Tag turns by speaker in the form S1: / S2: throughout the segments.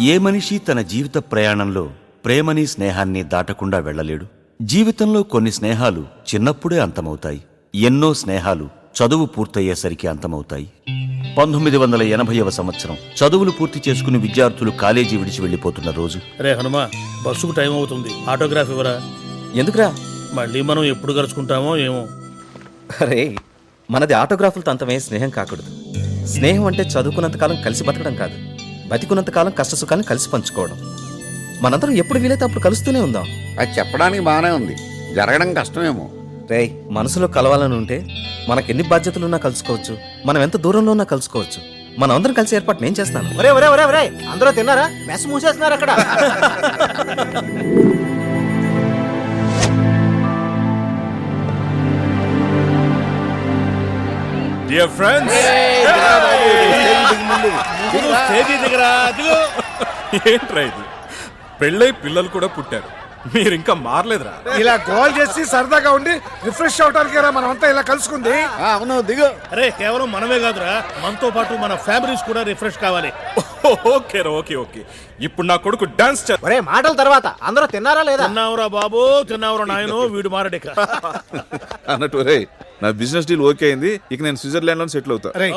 S1: ఏ మనిషి తన జీవిత ప్రయాణంలో ప్రేమని స్నేహాన్ని దాటకుండా వెళ్ళలేడు. జీవితంలో కొన్ని స్నేహాలు చిన్నప్పుడే అంతమవుతాయి. ఎన్నో స్నేహాలు చదువు పూర్తయ్యేసరికి అంతమవుతాయి. 1980వ సంవత్సరం చదువులు పూర్తి చేసుకుని విద్యార్థులు కాలేజీ విడిచి వెళ్లిపోతున్న రోజు.
S2: రే హనుమా, బస్సుకు టైం అవుతుంది, ఆటోగ్రాఫ్ ఇవ్వరా.
S3: ఎందుకురా?
S2: మళ్ళీ మనం ఎప్పుడు కలుసుకుంటామో ఏమో.
S3: అరే, మనది ఆటోగ్రాఫులతో అంతమే స్నేహం కాకూడదు. స్నేహం అంటే చదువుకున్నంతకాలం కలిసి బతకడం కాదు, బతికున్నంతకాలం కష్టసుఖాలను కలిసి పంచుకోవడం. మనందరం ఎప్పుడు వీలైతే అప్పుడు కలుస్తూనే ఉందాం.
S4: అది చెప్పడానికి బాగానే ఉంది, జరగడం కష్టమేమో.
S3: రేయ్, మనసులో కలవాలని ఉంటే మనకెన్ని బాధ్యతలున్నా కలుసుకోవచ్చు, మనం ఎంత దూరంలో ఉన్నా కలుసుకోవచ్చు. మనం అందరం కలిసి ఏర్పాటు నేను చేస్తాను.
S5: ఒరే ఒరే ఒరే ఒరే, అందరూ తిన్నారా? మెస్ మూసేస్తున్నారు అక్కడ.
S6: Dear friends, ఏంట్రా ఇది? పెళ్ళై పిల్లలు కూడా పుట్టారు, మీరు ఇంకా మారలేదురా.
S7: ఇలా గోల్ చేసి సరదాగా ఉండి రిఫ్రెష్ అవడానికి మనం అంతా ఇలా కలుసుకుంది.
S4: అవును, దిగు.
S2: అరే, కేవలం మనమే కాదురా, మనతో పాటు మన ఫ్యామిలీస్ కూడా రిఫ్రెష్ కావాలి.
S6: ఓకే ఓకే ఓకే, ఇప్పుడు నా కొడుకు డాన్స్
S5: ఒరే, మాటల తర్వాత అందరూ తిన్నారా లేదా?
S2: తిన్నావురా బాబు, తిన్నావురా నాయనో, వీడు మారడిక
S8: అన్నట్టు రే, నా బిజినెస్ డీల్ ఓకే అయింది. ఇక నేను స్విట్జర్లాండ్ లో సెటిల్ అవుతా.
S7: అరే,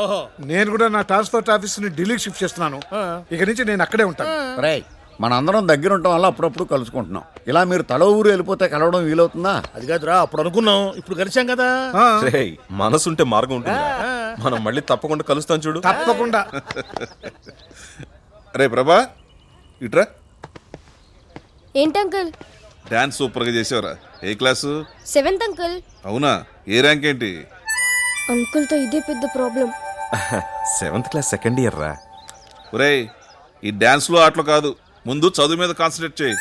S7: నేను కూడా నా ట్రాన్స్పోర్ట్ ఆఫీస్ ని ఢిల్లీకి షిఫ్ట్ చేస్తున్నాను. ఇక నుంచి నేను అక్కడే ఉంటాను.
S4: రేయ్, మనందరం దగ్గర ఉండటం వల్ల అప్పుడప్పుడు కలుసుకుంటున్నాం. ఇలా మీరు తల ఊరు వెళ్ళిపోతే కలవడం వీలవుతుందా?
S2: అది కాదురా, అప్పుడు అనుకున్నాం, ఇప్పుడు కలిసాం కదా.
S6: రేయ్, మనసుంటే మార్గం ఉంటుంది. మనం మళ్ళీ తప్పకుండా కలుస్తాం చూడు.
S7: తప్పకుండా.
S8: రే ప్రభా, ఇట్రా.
S9: ఏంటంకుల్?
S8: డాన్స్ సూపర్ గా చేసావురా. ఏ క్లాసు?
S9: 7th uncle.
S8: అవునా? ఏ ర్యాంక్ ఏంటి?
S9: అంకుల్ తో ఇదే పెద్ద problem.
S6: 7th class second year రా.
S8: ఒరేయ్, ఈ డాన్స్ లో ఆటలు కాదు, ముందు చదువు మీద కాన్సన్ట్రేట్ చేయి.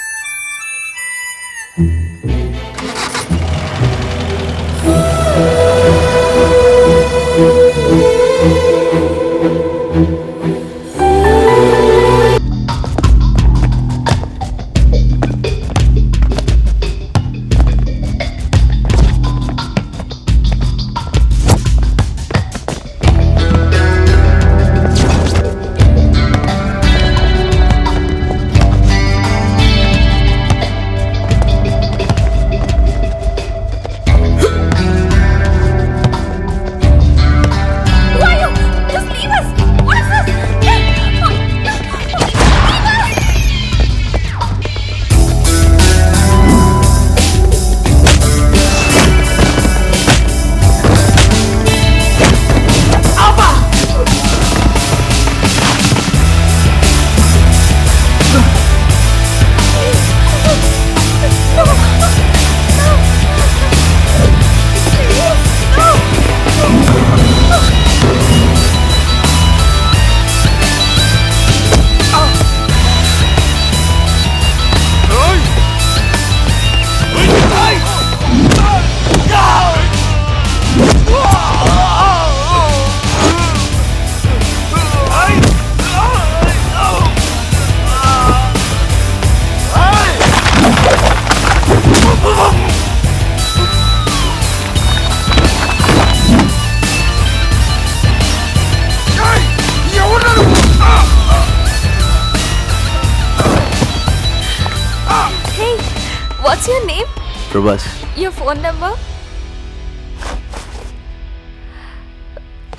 S9: What's your name?
S1: Prabhas.
S9: Your phone number?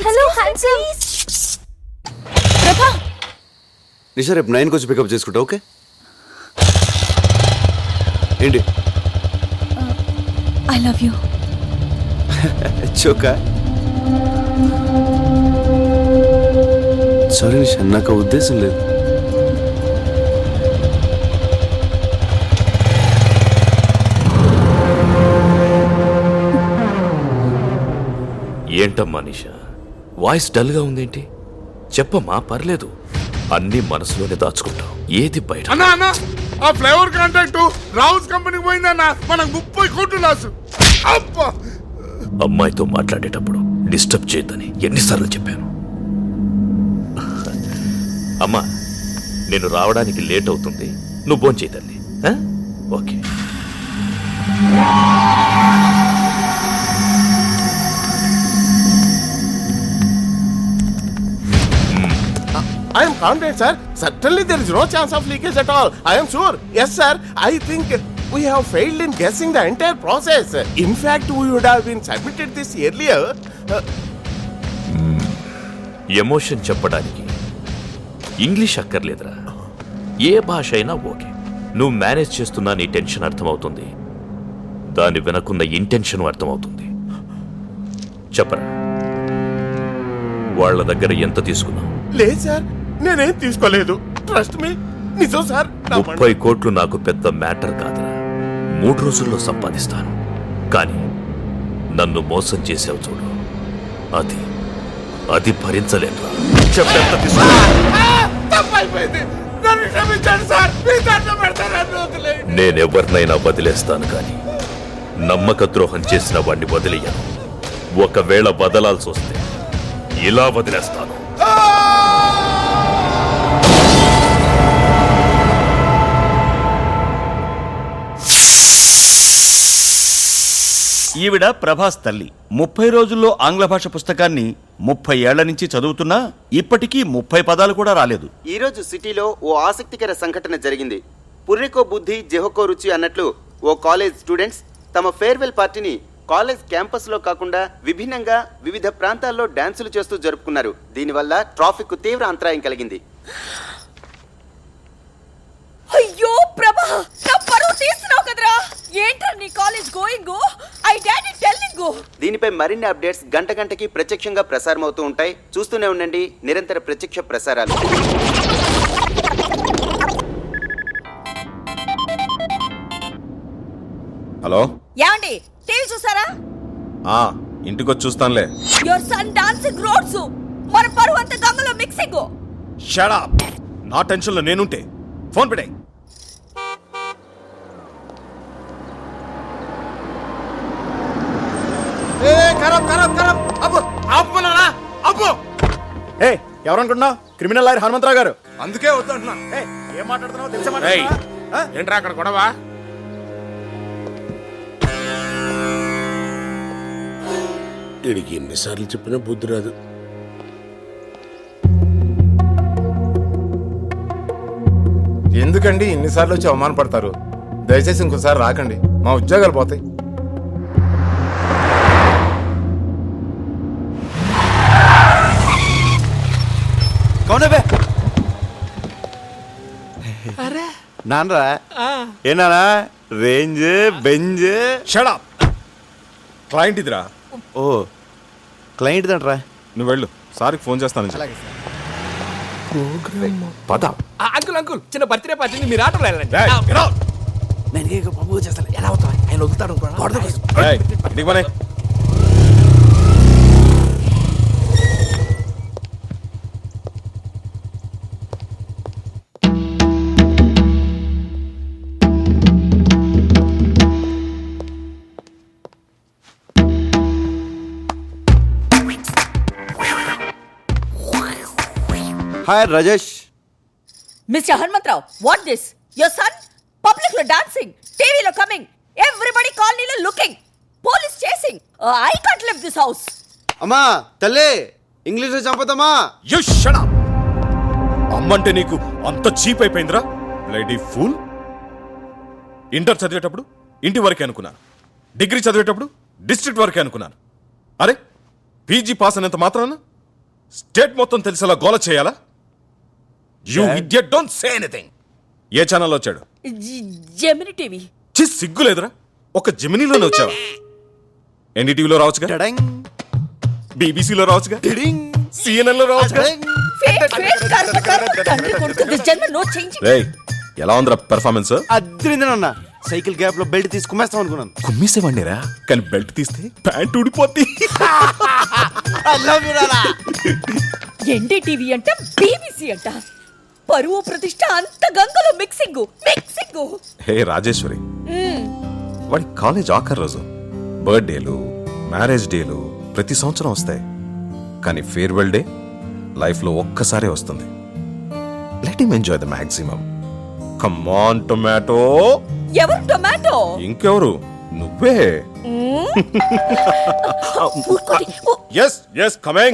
S9: Hello, handsome. Prabha.
S10: నిషా, రేపు 9 వచ్చి పికప్ చేసుకుంటా. ఓకే ఏంటి?
S9: I love you.
S10: చోకా. సారీ నిషా, నాకు ఉద్దేశం లేదు.
S11: ఏంటమ్మా నిషా, వాయిస్ డల్ గా ఉందేంటి? చెప్పమ్మా, పర్లేదు. అన్ని మనసులోనే దాచుకుంటావు, ఏది బయట.
S7: అన్నా అన్నా, ఆ ఫ్లేవర్ కాంట్రాక్ట్ రావుస్ కంపెనీకి పోయిందన్నా, మనకు 30 కోట్లు లాసు.
S11: అమ్మాయితో మాట్లాడేటప్పుడు డిస్టర్బ్ చేయొద్దని ఎన్నిసార్లు చెప్పాను. అమ్మా, నేను రావడానికి లేట్ అవుతుంది, నువ్వు భోంచేయి తల్లి. Okay.
S5: I'm
S7: confident, sir. Certainly there is no chance of leakage at all. I am sure. Yes, sir. I think we have failed in guessing the entire process. In fact, we would have been submitted this earlier.
S11: Emotion చెప్పడానికి English అక్కర్లేదురా, ఏ భాష అయినా okay. నువ్వు manage చేస్తున్నా నీ tension అర్థమవుతుంది, దాన్ని వెనకున్న ఇంటెన్షన్ అర్థమవుతుంది. చెప్పరా, వాళ్ళ దగ్గర ఎంత తీసుకున్నావు?
S7: లేదు సార్, నేనేం తీసుకోలేదు. ట్రస్ట్ మీ, నిజం సార్.
S11: 30 కోట్లు నాకు పెద్ద మ్యాటర్ కాదురా, 3 రోజుల్లో సంపాదిస్తాను. కానీ నన్ను మోసం చేసావు చూడు, అది భరించలేనురా. చెప్పెంత తీసుకున్నా?
S7: తప్పైపోయింది, నన్ను క్షమించండి సార్. మీ దండం పెడతాను, నన్ను వదిలేయండి.
S11: నేనెవరినైనా వదిలేస్తాను, కానీ నమ్మక ద్రోహం చేసిన వాడిని వదిలేయను. ఒకవేళ వదలాల్సి వస్తే ఇలా వదిలేస్తాను.
S1: ఈవిడ ప్రభాస్ తల్లి. 30 రోజుల్లో ఆంగ్ల భాష పుస్తకాన్ని 30 ఏళ్ల నుంచి చదువుతున్నా ఇప్పటికీ 30 పదాలు కూడా రాలేదు.
S5: ఈ రోజు సిటీలో ఓ ఆసక్తికర సంఘటన జరిగింది. పుర్రెకో బుద్ధి జెహోకో రుచి అన్నట్లు ఓ కాలేజ్ స్టూడెంట్స్ తమ ఫేర్వెల్ పార్టీని కాలేజ్ క్యాంపస్ లో కాకుండా విభిన్నంగా వివిధ ప్రాంతాల్లో డాన్సులు చేస్తూ జరుపుకున్నారు. దీనివల్ల ట్రాఫిక్ తీవ్ర అంతరాయం కలిగింది.
S9: అయ్యో ప్రభా, నా పరువు తీస్తున్నావు కదరా. ఏంట్రా నీ college going? I daddy telling.
S5: దీనిపై మరిన్ని అప్డేట్స్ గంటకి ప్రత్యక్షంగా ప్రసారం అవుతూ ఉంటాయి. చూస్తూనే ఉండండి నిరంతర ప్రత్యక్ష ప్రసారాలు.
S6: హలో,
S9: యాండి టీవీ చూసారా?
S6: ఇంటికొచ్చి చూస్తానులే.
S9: యువర్ సన్ డాన్సింగ్ రోడ్స్, మన పరువు అంత గంగలో మిక్సింగ్.
S6: Shut up. నా టెన్షన్లో నేనుంటే ఫోన్ పెట్టాయి.
S2: ఎవరనుకుంటున్నావు? క్రిమినల్ లాయర్ హనుమంతరావు గారు.
S7: అందుకే వద్దంటున్నా.
S2: ఏం మాట్లాడుతున్నావు తెలుసా?
S7: ఏంట్రా అక్కడ గొడవ? వీడికి ఎన్నిసార్లు చెప్పినా బుద్ధి రాదు. ఎందుకండి ఇన్నిసార్లు వచ్చి అవమానపడతారు? దయచేసి ఇంకోసారి రాకండి, మా ఉద్యోగాలు పోతాయి.
S4: నాన్నరా ఏనానా range Benz.
S6: Shut up. Client ఇదిరా.
S4: ఓ క్లయింట్ దంట్రా.
S6: నువ్వు వెళ్ళు, సార్కి ఫోన్ చేస్తాను. పద.
S5: అంకుల్ చిన్న బర్త్డే పార్టీని మీరు ఆటోలో వెళ్ళండి.
S3: నేను ప్రపోజ్ చేస్తాను, ఎలా అవుతా ఆయన వదులుతాడు.
S6: ఇంటికి పోనీ.
S4: Hi Rajesh.
S9: Mister Hanumantharao, what this? Your son public లో డాన్సింగ్, టీవీలో కమింగ్, ఎవ్రీబడి కాలనీలో looking, police chasing. I can't live this house.
S10: అమ్మా తల్లి, ఇంగ్లీష్ లో చంపుతామా?
S6: You shut up. అమ్మంటే నీకు అంత చీప్ అయిపోయిందిరా, బ్లడీ ఫూల్. ఇంటర్ చదివేటప్పుడు ఇంటి వరకే అనుకున్నాను, డిగ్రీ చదివేటప్పుడు డిస్ట్రిక్ట్ వరకే అనుకున్నాను. అరే, పీజీ పాస్ అనేంత మాత్రాన స్టేట్ మొత్తం తెలిసేలా గోల చేయాలా? You idiot, don't say anything. ఏ ఛానల్లో వచ్చాడు?
S9: జెమిని టీవీ.
S6: సిగ్గు లేదురా, ఒక జెమినీలోనే వచ్చావా? ఎన్డీటీవీలో రావచ్చుగా, బీబీసీలో రావచ్చుగా, సిఎన్ఎన్ లో రావచ్చుగా. రేయ్, ఎలా ఉందిరా పెర్ఫార్మెన్స్?
S10: అద్రిందనన్న సైకిల్ గ్యాప్ లో బెల్ట్ తీసి కుమ్మేస్తాం అనుకున్నాను.
S6: కుమ్మేసేవాడినిరా, కానీ బెల్ట్ తీస్తే ప్యాంట్ ఊడిపోద్ది.
S9: ఎన్డీటీవీ అంట, బీబీసీ అంట, పరువు ప్రతిష్ట అంత గంగలో మిక్సింగ్.
S6: హే రాజేశ్వరి, వాడి కాలేజ్ ఆఖరి రోజు, బర్త్డేలు, మ్యారేజ్ డేలు ప్రతి సంవత్సరం వస్తాయి, కానీ ఫేర్వెల్ డే లైఫ్ లో ఒక్కసారే వస్తుంది. Let him enjoy the maximum. Come on tomato.
S9: ఎవరు టొమాటో?
S6: ఇంకెవరు, నువ్వే. Yes coming.